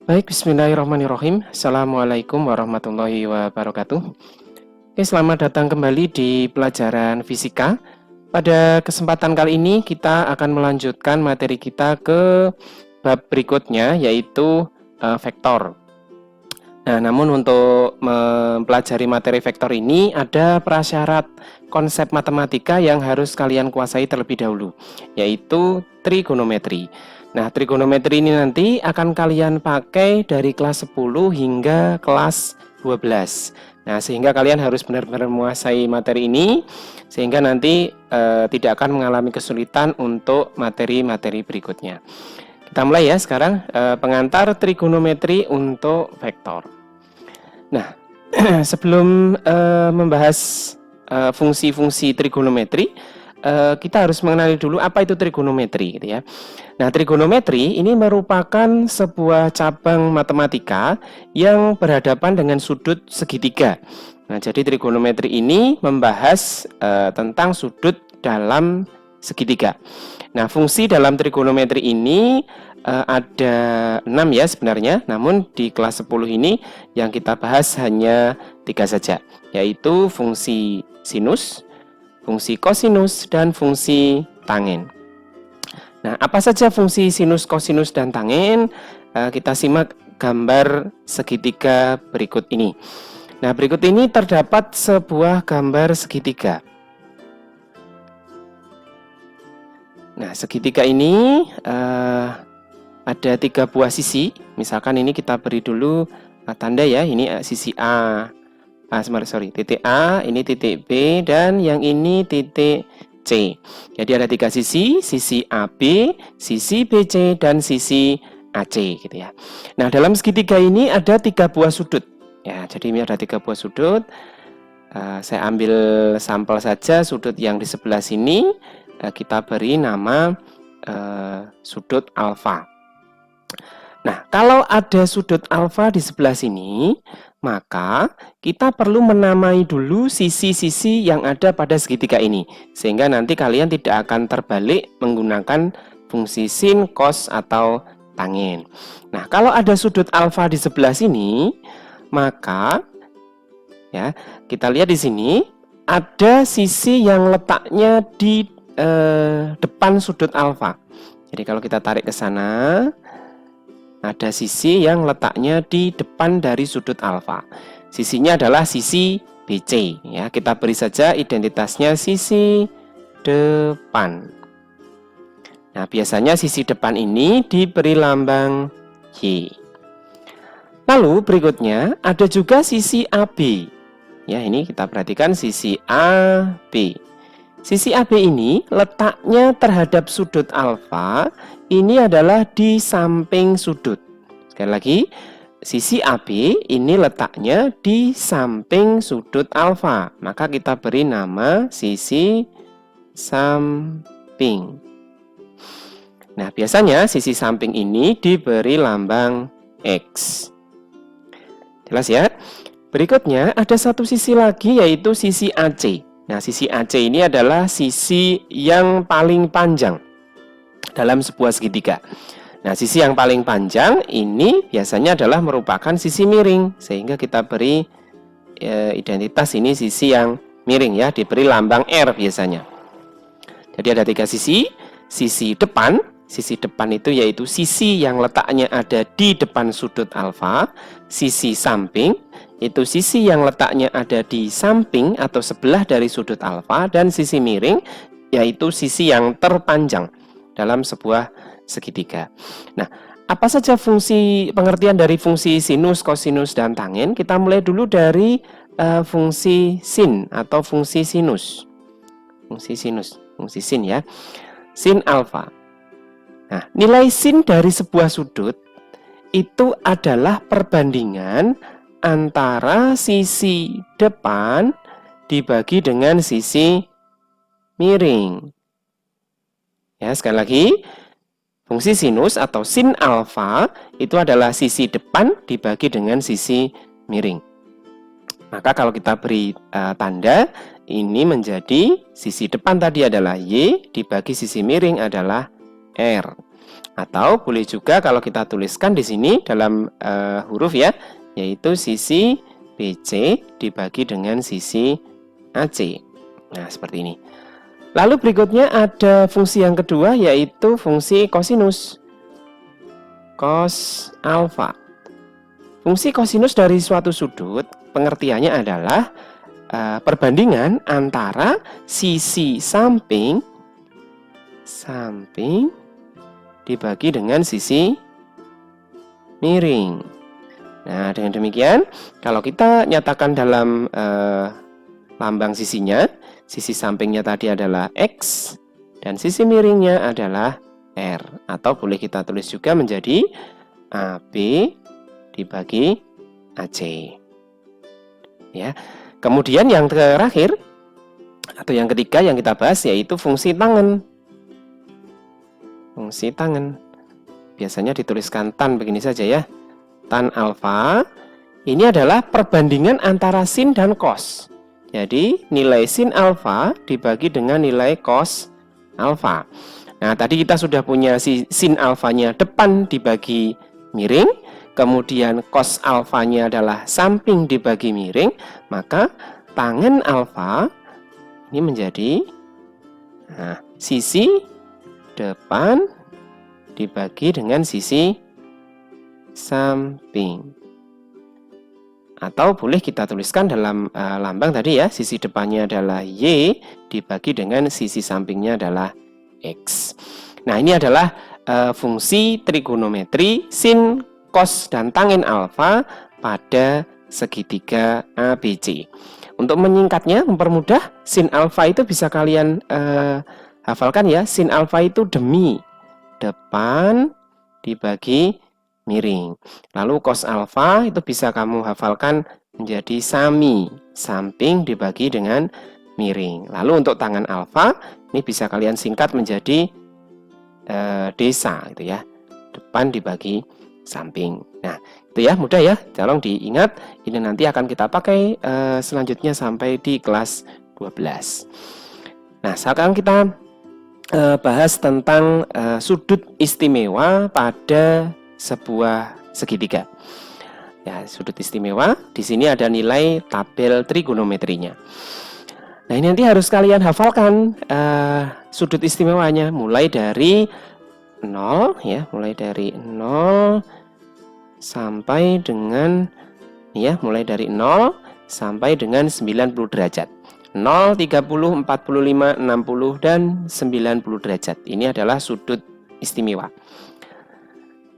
Baik, bismillahirrahmanirrahim. Assalamualaikum warahmatullahi wabarakatuh. Oke, selamat datang kembali di pelajaran fisika. Pada kesempatan kali ini kita akan melanjutkan materi kita ke bab berikutnya, yaitu vektor. Nah, namun untuk mempelajari materi vektor ini ada prasyarat konsep matematika yang harus kalian kuasai terlebih dahulu, yaitu trigonometri. Nah, trigonometri ini nanti akan kalian pakai dari kelas 10 hingga kelas 12. Nah, sehingga kalian harus benar-benar menguasai materi ini, sehingga nanti tidak akan mengalami kesulitan untuk materi-materi berikutnya. Kita mulai ya sekarang, pengantar trigonometri untuk vektor. Nah, sebelum membahas fungsi-fungsi trigonometri, kita harus mengenali dulu apa itu trigonometri, gitu ya. Nah, trigonometri ini merupakan sebuah cabang matematika yang berhadapan dengan sudut segitiga. Nah, jadi trigonometri ini membahas tentang sudut dalam segitiga. Nah, fungsi dalam trigonometri ini ada 6 ya sebenarnya, namun di kelas 10 ini yang kita bahas hanya 3 saja, yaitu fungsi sinus, fungsi kosinus, dan fungsi tangen. Nah, apa saja fungsi sinus, kosinus, dan tangen? Kita simak gambar segitiga berikut ini. Nah, berikut ini terdapat sebuah gambar segitiga. Nah, segitiga ini ada 3 buah sisi. Misalkan ini kita beri dulu tanda ya, ini sisi A. Titik A, ini titik B, dan yang ini titik C. Jadi ada 3 sisi AB, sisi BC, dan sisi AC, gitu ya. Nah, dalam segitiga ini ada 3 buah sudut. Ya, jadi ini ada 3 buah sudut. Saya ambil sampel saja sudut yang di sebelah sini. Kita beri nama sudut alfa. Nah, kalau ada sudut alfa di sebelah sini, maka kita perlu menamai dulu sisi-sisi yang ada pada segitiga ini, sehingga nanti kalian tidak akan terbalik menggunakan fungsi sin, cos, atau tangen. Nah, kalau ada sudut alfa di sebelah sini, maka ya kita lihat di sini ada sisi yang letaknya di depan sudut alfa. Jadi kalau kita tarik ke sana, ada sisi yang letaknya di depan dari sudut alfa. Sisinya adalah sisi BC. Ya, kita beri saja identitasnya sisi depan. Nah, biasanya sisi depan ini diberi lambang Y. Lalu berikutnya ada juga sisi AB. Ya, ini kita perhatikan sisi AB. Sisi AB ini letaknya terhadap sudut alfa ini adalah di samping sudut. Sekali lagi, sisi AB ini letaknya di samping sudut alfa. Maka kita beri nama sisi samping. Nah, biasanya sisi samping ini diberi lambang X. Jelas ya? Berikutnya ada satu sisi lagi, yaitu sisi AC. Nah, sisi AC ini adalah sisi yang paling panjang dalam sebuah segitiga. Nah, sisi yang paling panjang ini biasanya adalah merupakan sisi miring, sehingga kita beri identitas ini sisi yang miring ya, diberi lambang R biasanya. Jadi ada 3 sisi. Sisi depan itu yaitu sisi yang letaknya ada di depan sudut alfa. Sisi samping itu sisi yang letaknya ada di samping atau sebelah dari sudut alfa, dan sisi miring yaitu sisi yang terpanjang dalam sebuah segitiga. Nah, apa saja pengertian dari fungsi sinus, kosinus, dan tangen? Kita mulai dulu dari fungsi sin atau fungsi sinus. Fungsi sin ya. Sin alfa. Nah, nilai sin dari sebuah sudut itu adalah perbandingan antara sisi depan dibagi dengan sisi miring. Ya, sekali lagi, fungsi sinus atau sin alfa itu adalah sisi depan dibagi dengan sisi miring. Maka kalau kita beri tanda, ini menjadi sisi depan tadi adalah Y, dibagi sisi miring adalah R. Atau boleh juga kalau kita tuliskan di sini dalam huruf ya, yaitu sisi BC dibagi dengan sisi AC. Nah, seperti ini. Lalu berikutnya ada fungsi yang kedua, yaitu fungsi kosinus. Cos alfa. Fungsi kosinus dari suatu sudut, pengertiannya adalah perbandingan antara sisi samping dibagi dengan sisi miring. Nah, dengan demikian, kalau kita nyatakan dalam lambang sisinya, sisi sampingnya tadi adalah X dan sisi miringnya adalah R. Atau boleh kita tulis juga menjadi AB dibagi AC. Ya. Kemudian yang terakhir atau yang ketiga yang kita bahas yaitu fungsi tangen. Fungsi tangen. Biasanya dituliskan tan begini saja ya. Tan alfa ini adalah perbandingan antara sin dan cos. Jadi nilai sin alfa dibagi dengan nilai cos alfa. Nah, tadi kita sudah punya sin alfanya depan dibagi miring, kemudian cos alfanya adalah samping dibagi miring, maka tangen alfa ini menjadi sisi depan dibagi dengan sisi samping. Atau boleh kita tuliskan dalam lambang tadi ya, sisi depannya adalah Y dibagi dengan sisi sampingnya adalah X. Nah, ini adalah fungsi trigonometri sin, cos, dan tangen alfa pada segitiga ABC. Untuk menyingkatnya, mempermudah, sin alfa itu bisa kalian hafalkan ya. Sin alfa itu demi, depan dibagi miring. Lalu cos alfa itu bisa kamu hafalkan menjadi sami, samping dibagi dengan miring. Lalu untuk tangen alfa ini bisa kalian singkat menjadi desa gitu ya. Depan dibagi samping. Nah, itu ya, mudah ya. Tolong diingat, ini nanti akan kita pakai selanjutnya sampai di kelas 12. Nah, sekarang kita bahas tentang sudut istimewa pada sebuah segitiga. Ya, sudut istimewa, di sini ada nilai tabel trigonometrinya. Nah, ini nanti harus kalian hafalkan sudut istimewanya mulai dari 0 ya, mulai dari 0 sampai dengan ya, mulai dari 0 sampai dengan 90 derajat. 0, 30, 45, 60 dan 90 derajat. Ini adalah sudut istimewa.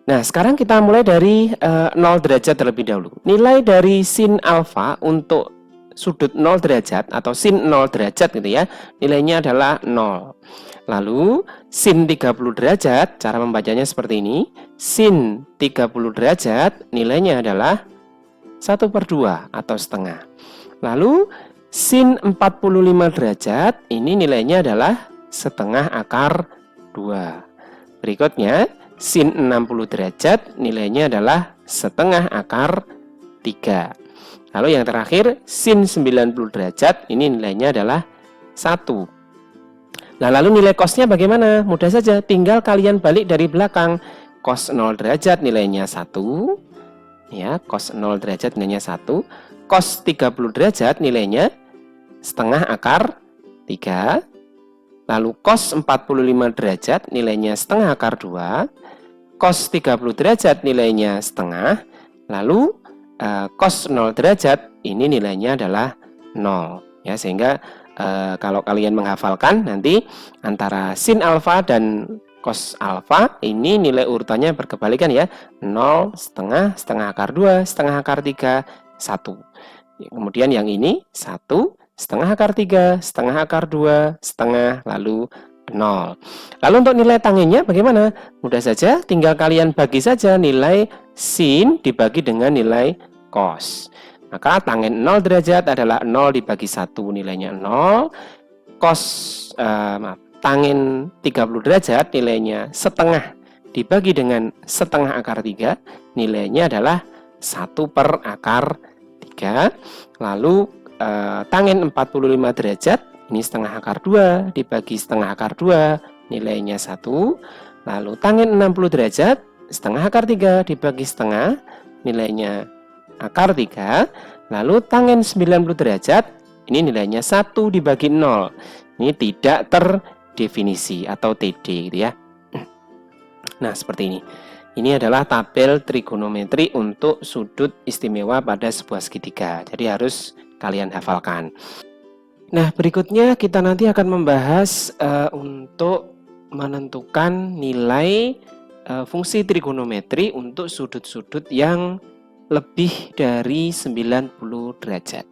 Nah, sekarang kita mulai dari 0 derajat terlebih dahulu. Nilai dari sin alfa untuk sudut 0 derajat atau sin 0 derajat gitu ya, nilainya adalah 0. Lalu sin 30 derajat, cara membacanya seperti ini. Sin 30 derajat nilainya adalah 1/2 atau setengah. Lalu sin 45 derajat ini nilainya adalah setengah akar 2. Berikutnya sin 60 derajat nilainya adalah setengah akar 3. Lalu yang terakhir sin 90 derajat ini nilainya adalah 1. Nah, lalu nilai cosnya bagaimana? Mudah saja, tinggal kalian balik dari belakang. Cos 0 derajat nilainya 1. Ya, cos 0 derajat nilainya 1. Cos 30 derajat nilainya setengah akar 3. Lalu cos 45 derajat nilainya setengah akar 2. Cos 30 derajat nilainya setengah. Lalu cos 0 derajat ini nilainya adalah 0. Ya, sehingga kalau kalian menghafalkan nanti antara sin alfa dan cos alfa ini nilai urutannya berkebalikan ya. 0, setengah, setengah akar 2, setengah akar 3, 1. Kemudian yang ini 1, setengah akar 3, setengah akar 2, setengah, lalu 0. Lalu untuk nilai tangennya bagaimana? Mudah saja, tinggal kalian bagi saja nilai sin dibagi dengan nilai cos. Maka tangen 0 derajat adalah 0 dibagi 1, nilainya 0. Tangen 30 derajat nilainya setengah dibagi dengan setengah akar 3, nilainya adalah 1/akar 3. Lalu tangen 45 derajat ini setengah akar 2 dibagi setengah akar 2, nilainya 1. Lalu tangent 60 derajat, setengah akar 3 dibagi setengah, nilainya akar 3. Lalu tangent 90 derajat, ini nilainya 1 dibagi 0. Ini tidak terdefinisi atau TD gitu ya. Nah, seperti ini. Ini adalah tabel trigonometri untuk sudut istimewa pada sebuah segitiga. Jadi harus kalian hafalkan. Nah, berikutnya kita nanti akan membahas untuk menentukan nilai fungsi trigonometri untuk sudut-sudut yang lebih dari 90 derajat.